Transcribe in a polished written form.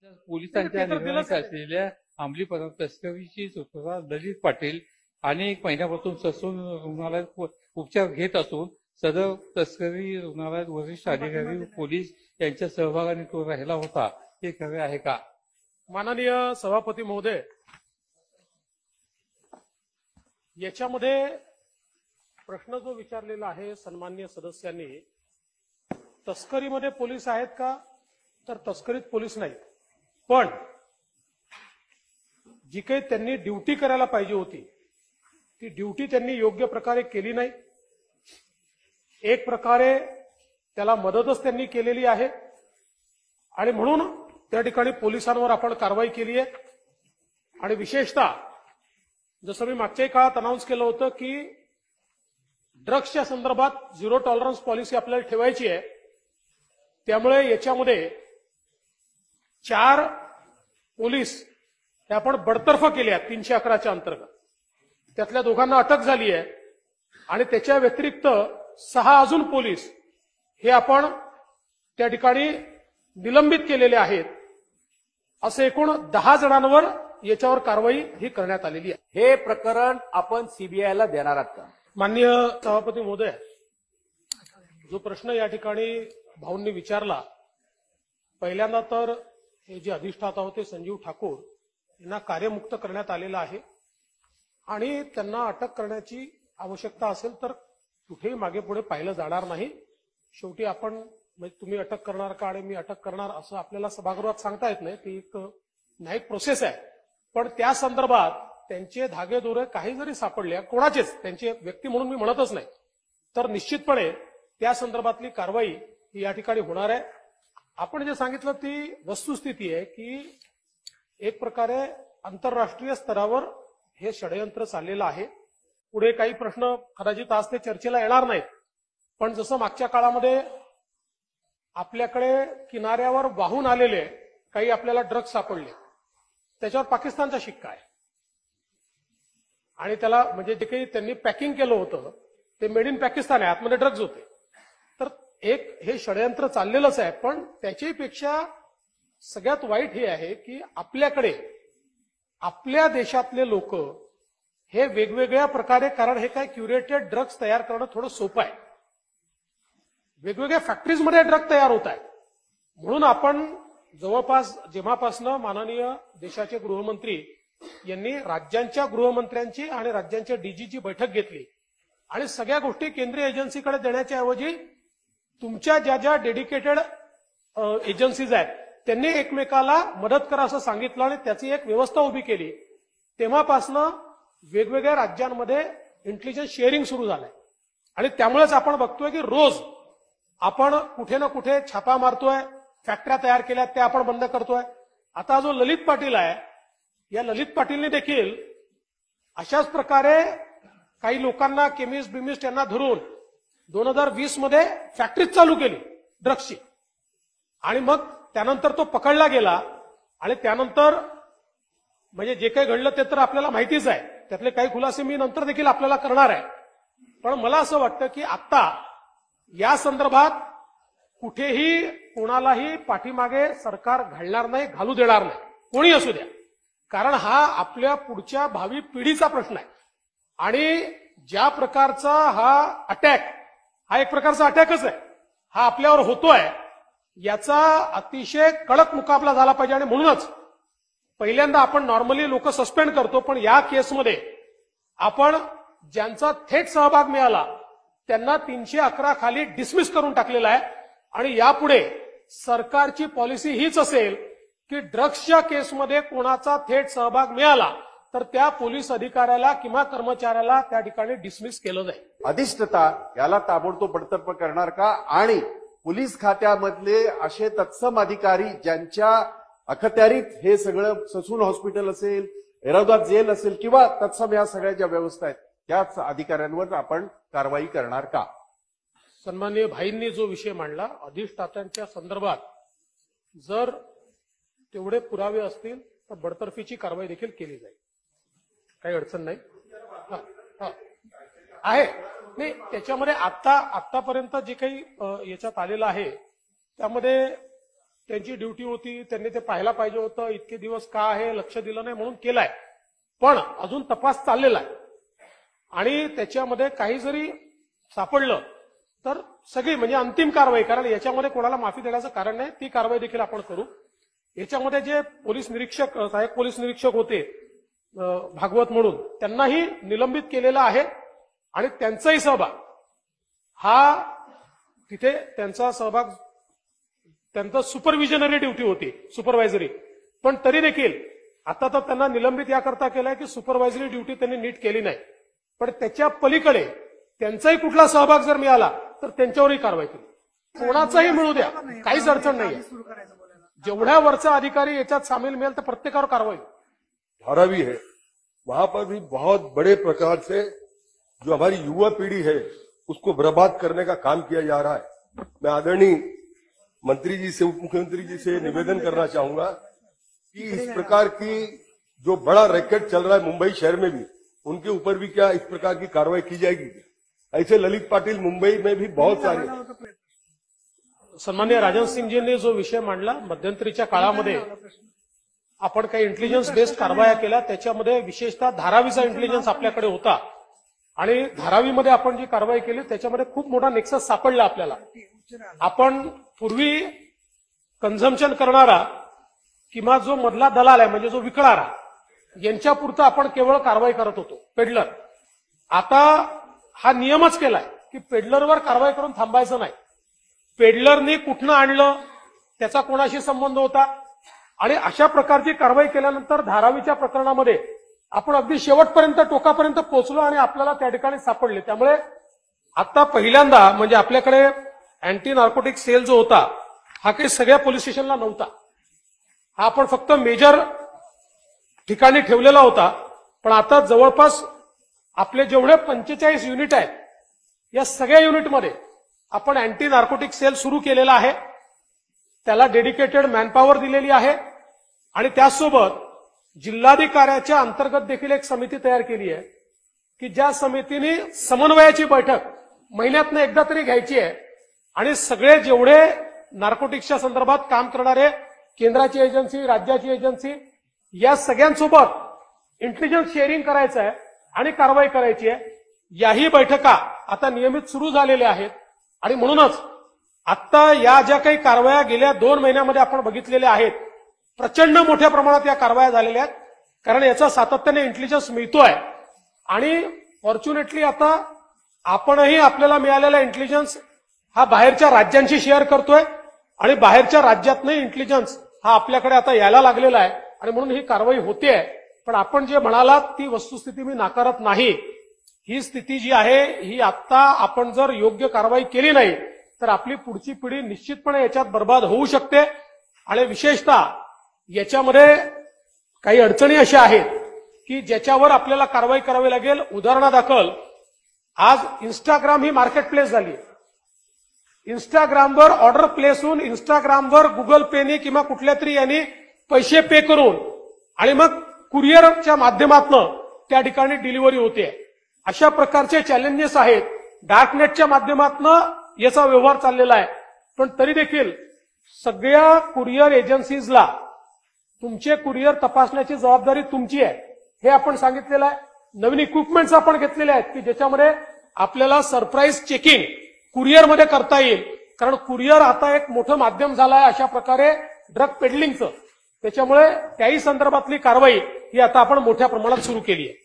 पोलिसांच्या निर्णयात असलेल्या अंमली पदार्थ तस्करीची सूत्रधार ललित पाटील अनेक महिन्यापासून ससून रुग्णालयात उपचार घेत असून सदर तस्करी रुग्णालयात वरिष्ठ अधिकारी व पोलीस यांच्या सहभागाने तो राहिला होता, हे खरे आहे का? माननीय सभापती महोदय, याच्यामध्ये प्रश्न जो विचारलेला आहे सन्माननीय सदस्यांनी, तस्करीमध्ये पोलीस आहेत का? तर तस्करीत पोलीस नाही, पण जी काही त्यांनी ड्युटी करायला पाहिजे होती ती ड्युटी त्यांनी योग्य प्रकारे केली नाही. एक प्रकारे त्याला मदतच त्यांनी केलेली आहे आणि म्हणून त्या ठिकाणी पोलिसांवर आपण कारवाई केली आहे. आणि विशेषतः जसं मी मागच्याही काळात अनाऊन्स केलं होतं की ड्रग्सच्या संदर्भात झिरो टॉलरन्स पॉलिसी आपल्याला ठेवायची आहे. त्यामुळे याच्यामध्ये 4 पोलीस हे आपण बडतर्फ केले आहेत 311च्या अंतर्गत. त्यातल्या 2घांना अटक झाली आहे आणि त्याच्या व्यतिरिक्त 6 अजून पोलीस हे आपण त्या ठिकाणी निलंबित केलेले आहेत. असे एकूण 10 जणांवर याच्यावर कारवाई ही करण्यात आलेली आहे. हे प्रकरण आपण सीबीआयला देणार आहात का? माननीय सभापती महोदय, जो प्रश्न या ठिकाणी भाऊंनी विचारला, पहिल्यांदा तर हे जे अधिष्ठाता होते संजीव ठाकूर यांना कार्यमुक्त करण्यात आलेलं आहे आणि त्यांना अटक करण्याची आवश्यकता असेल तर कुठेही मागे पुढे पाहिलं जाणार नाही. शेवटी आपण तुम्ही अटक करणार का आणि मी अटक करणार असं आपल्याला सभागृहात सांगता येत नाही, ती एक न्यायिक प्रोसेस आहे. पण त्या संदर्भात त्यांचे धागेदोरे काही जरी सापडले, कोणाचेच, त्यांचे व्यक्ती म्हणून मी म्हणतच नाही, तर निश्चितपणे त्या संदर्भातली कारवाई ही या ठिकाणी होणार आहे. आपण जे सांगितलं ती वस्तुस्थिती आहे की एक प्रकारे आंतरराष्ट्रीय स्तरावर हे षडयंत्र चाललेलं आहे. पुढे काही प्रश्न कदाचित आज ते चर्चेला येणार नाहीत, पण जसं मागच्या काळामध्ये आपल्याकडे किनाऱ्यावर वाहून आलेले काही आपल्याला ड्रग्ज सापडले, त्याच्यावर पाकिस्तानचा शिक्का आहे आणि त्याला म्हणजे जे काही त्यांनी पॅकिंग केलं होतं ते मेड इन पाकिस्तान आहे, आतमध्ये ड्रग्ज होते. तर एक हे षडयंत्र चाललेलंच आहे. पण त्याच्यापेक्षा सगळ्यात वाईट हे आहे की आपल्याकडे आपल्या देशातले लोक हे वेगवेगळ्या प्रकारे, कारण हे काय क्युरेटेड ड्रग्ज तयार करणं थोडं सोपं आहे, वेगवेगळ्या फॅक्टरीजमध्ये ड्रग तयार होत आहे. म्हणून आपण जवळपास जेव्हापासनं माननीय देशाचे गृहमंत्री यांनी राज्यांच्या गृहमंत्र्यांची आणि राज्यांच्या डीजीची बैठक घेतली आणि सगळ्या गोष्टी केंद्रीय एजन्सीकडे देण्याच्या ऐवजी तुमच्या ज्या ज्या डेडिकेटेड एजन्सीज आहेत त्यांनी एकमेकाला मदत करा असं सांगितलं आणि त्याची एक व्यवस्था उभी केली. तेव्हापासनं वेगवेगळ्या राज्यांमध्ये इंटेलिजन्स शेअरिंग सुरू झालंय आणि त्यामुळेच आपण बघतोय की रोज आपण कुठे ना कुठे छापा मारतोय, फॅक्टऱ्या तयार केल्या त्या आपण बंद करतोय. आता जो ललित पाटील आहे, या ललित पाटीलने देखील अशाच प्रकारे काही लोकांना, केमिस्ट बिमिस्ट यांना धरून 2020 मध्ये फॅक्टरीच चालू केली ड्रग्सची आणि मग त्यानंतर तो पकडला गेला आणि त्यानंतर म्हणजे जे काही घडलं ते तर आपल्याला माहितीच आहे. त्यातले काही खुलासे मी नंतर देखील आपल्याला करणार आहे. पण मला असं वाटतं की आता या संदर्भात कुठेही कोणालाही पाठीमागे सरकार घालणार नाही, घालू देणार नाही, कोणी असू द्या. कारण हा आपल्या पुढच्या भावी पिढीचा प्रश्न आहे आणि ज्या प्रकारचा हा अटॅक, हा एक प्रकारचा अटॅकच आहे, हा आपल्यावर होतोय, याचा अतिशय कडक मुकाबला झाला पाहिजे. आणि म्हणूनच पहिल्यांदा आपण नॉर्मली लोक सस्पेंड करतो, पण या केसमध्ये आपण ज्यांचा थेट सहभाग मिळाला त्यांना 311 खाली डिसमिस करून टाकलेला आहे. आणि यापुढे सरकारची पॉलिसी हीच असेल की ड्रग्सच्या केसमध्ये कोणाचा थेट सहभाग मिळाला तर त्या पोलीस अधिकाऱ्याला किंवा कर्मचाऱ्याला त्या ठिकाणी डिसमिस केलं जाईल. अधिष्ठाता याला ताबडतोब बडतर्फ करणार का? आणि पोलीस खात्यामधले असे तत्सम अधिकारी ज्यांच्या अखत्यारीत हे सगळं ससून हॉस्पिटल असेल, ऐरावत जेल असेल किंवा तत्सम या सगळ्या ज्या व्यवस्था आहेत त्याच अधिकाऱ्यांवर आपण कारवाई करणार का? सन्माननीय भाईंनी जो विषय मांडला, अधिष्ठात्यांच्या संदर्भात जर तेवढे पुरावे असतील तर बडतर्फीची कारवाई देखील केली जाईल, काही अडचण नाही. आहे नाही त्याच्यामध्ये आतापर्यंत जे काही याच्यात आलेलं आहे त्यामध्ये त्यांची ड्युटी होती, त्यांनी ते पाहायला पाहिजे होतं, इतके दिवस का आहे लक्ष दिलं नाही म्हणून केलाय. पण अजून तपास चाललेला आहे आणि त्याच्यामध्ये काही जरी सापडलं तर सगळी म्हणजे अंतिम कारवाई, कारण याच्यामध्ये कोणाला माफी देण्याचं कारण नाही, ती कारवाई देखील आपण करू. याच्यामध्ये जे पोलीस निरीक्षक, सहाय्यक पोलीस निरीक्षक होते भागवत म्हणून, त्यांनाही निलंबित केलेलं आहे आणि त्यांचाही सहभाग हा तिथे त्यांचा सुपरविजनरी ड्युटी होती, सुपरवायझरी. पण तरी देखील आता तर त्यांना निलंबित याकरता केलंय की सुपरवायझरी ड्युटी त्यांनी नीट केली नाही. पण त्याच्या पलीकडे त्यांचाही कुठला सहभाग जर मिळाला तर त्यांच्यावरही कारवाई केली. कोणाचाही मिळू द्या, काहीच अडचण नाहीये. जेवढ्या वरचा अधिकारी याच्यात सामील मिळेल तर प्रत्येकावर कारवाई. धारावी है, वहां पर भी बहुत बड़े प्रकार से जो हमारी युवा पीढ़ी है उसको बर्बाद करने का काम किया जा रहा है. मैं आदरणीय मंत्री जी से, उप मुख्यमंत्री जी से निवेदन करना चाहूंगा कि इस प्रकार की जो बड़ा रैकेट चल रहा है मुंबई शहर में भी, उनके ऊपर भी क्या इस प्रकार की कार्रवाई की जाएगी. ऐसे ललित पाटिल मुंबई में भी बहुत सारे. सन्मान्य राजन सिंगजींनी जो विषय मांडला, मध्यंतरीच्या काळामध्ये आपण काही इंटेलिजन्स बेस्ड कारवाया केल्या, त्याच्यामध्ये विशेषतः धारावीचा इंटेलिजन्स आपल्याकडे होता आणि धारावीमध्ये आपण जी कारवाई केली त्याच्यामध्ये खूप मोठा नेक्सस सापडला आपल्याला. आपण पूर्वी कन्झम्पशन करणारा किंवा जो मधला दलाल आहे म्हणजे जो विकणारा यांच्यापुरतं आपण केवळ कारवाई करत होतो, पेडलर. आता हा नियमच केलाय की पेडलरवर कारवाई करून थांबायचं नाही. पेडलरनी कुठनं आणलं, त्याचा कोणाशी संबंध होता, आणि अशा प्रकारची कारवाई केल्यानंतर धारावीच्या प्रकरणामध्ये आपण अगदी शेवटपर्यंत टोकापर्यंत पोहोचलो आणि आपल्याला त्या ठिकाणी सापडले. त्यामुळे आता पहिल्यांदा म्हणजे आपल्याकडे अँटी नार्कोटिक सेल जो होता हा काही सगळ्या पोलीस स्टेशनला नव्हता. हा आपण फक्त मेजर ठिकाणी ठेवलेला होता. पण आता जवळपास आपले जेवढे 45 युनिट आहेत या सगळ्या युनिटमध्ये आपण अँटी नार्कोटिक सेल सुरू केलेला आहे. त्याला डेडिकेटेड मॅनपॉवर दिलेली आहे आणि त्यासोबत जिल्हाधिकाऱ्याच्या अंतर्गत देखील एक समिती तयार केली आहे की ज्या समितीने समन्वयाची बैठक महिन्यातनं एकदा तरी घ्यायची आहे आणि सगळे जेवढे नार्कोटिक्सच्या संदर्भात काम करणारे केंद्राची एजन्सी, राज्याची एजन्सी, या सगळ्यांसोबत इंटेलिजन्स शेअरिंग करायचं आहे आणि कारवाई करायची आहे. याही बैठका आता नियमित सुरू झालेल्या आहेत आणि म्हणूनच आता या ज्या काही कारवाया गेल्या 2 महिन्यामध्ये आपण बघितलेल्या आहेत, प्रचंड मोठ्या प्रमाणात या कारवाया झालेल्या आहेत. कारण याचा सातत्याने इंटेलिजन्स मिळतोय आणि फॉर्च्युनेटली आता आपणही आपल्याला मिळालेला इंटेलिजन्स हा बाहेरच्या राज्यांशी शेअर करतोय आणि बाहेरच्या राज्यातनंही इंटेलिजन्स हा आपल्याकडे आता यायला लागलेला आहे आणि म्हणून ही कारवाई होतेय. पण आपण जे म्हणालात ती वस्तुस्थिती मी नाकारत नाही. ही स्थिती जी आहे ही आता आपण जर योग्य कारवाई केली नाही तर आपली पुढची पिढी निश्चितपणे याच्यात बर्बाद होऊ शकते. आणि विशेषतः याच्यामध्ये काही अडचणी अशा आहेत की ज्याच्यावर आपल्याला कारवाई करावी लागेल. उदाहरणादाखल आज इंस्टाग्राम ही मार्केट प्लेस झाली. इंस्टाग्रामवर ऑर्डर प्लेस होऊन इंस्टाग्रामवर गुगल पेनी किंवा कुठल्या तरी यांनी पैसे पे करून आणि मग कुरिअरच्या माध्यमातून त्या ठिकाणी डिलिव्हरी होते. अशा प्रकारचे चॅलेंजेस आहेत. डार्कनेटच्या माध्यमातून याचा व्यवहार चाललेला आहे. पण तरी देखील सगळ्या कुरिअर एजन्सीजला तुमचे कुरिअर तपासण्याची जबाबदारी तुमची आहे हे आपण सांगितलेलं आहे. नवीन इक्विपमेंट्स आपण घेतलेले आहेत की ज्याच्यामध्ये आपल्याला सरप्राईज चेकिंग कुरिअरमध्ये करता येईल. कारण कुरिअर आता एक मोठं माध्यम झालं आहे अशा प्रकारे ड्रग पेडलिंगचं. त्याच्यामुळे त्याही संदर्भातली कारवाई ही आता आपण मोठ्या प्रमाणात सुरू केली आहे.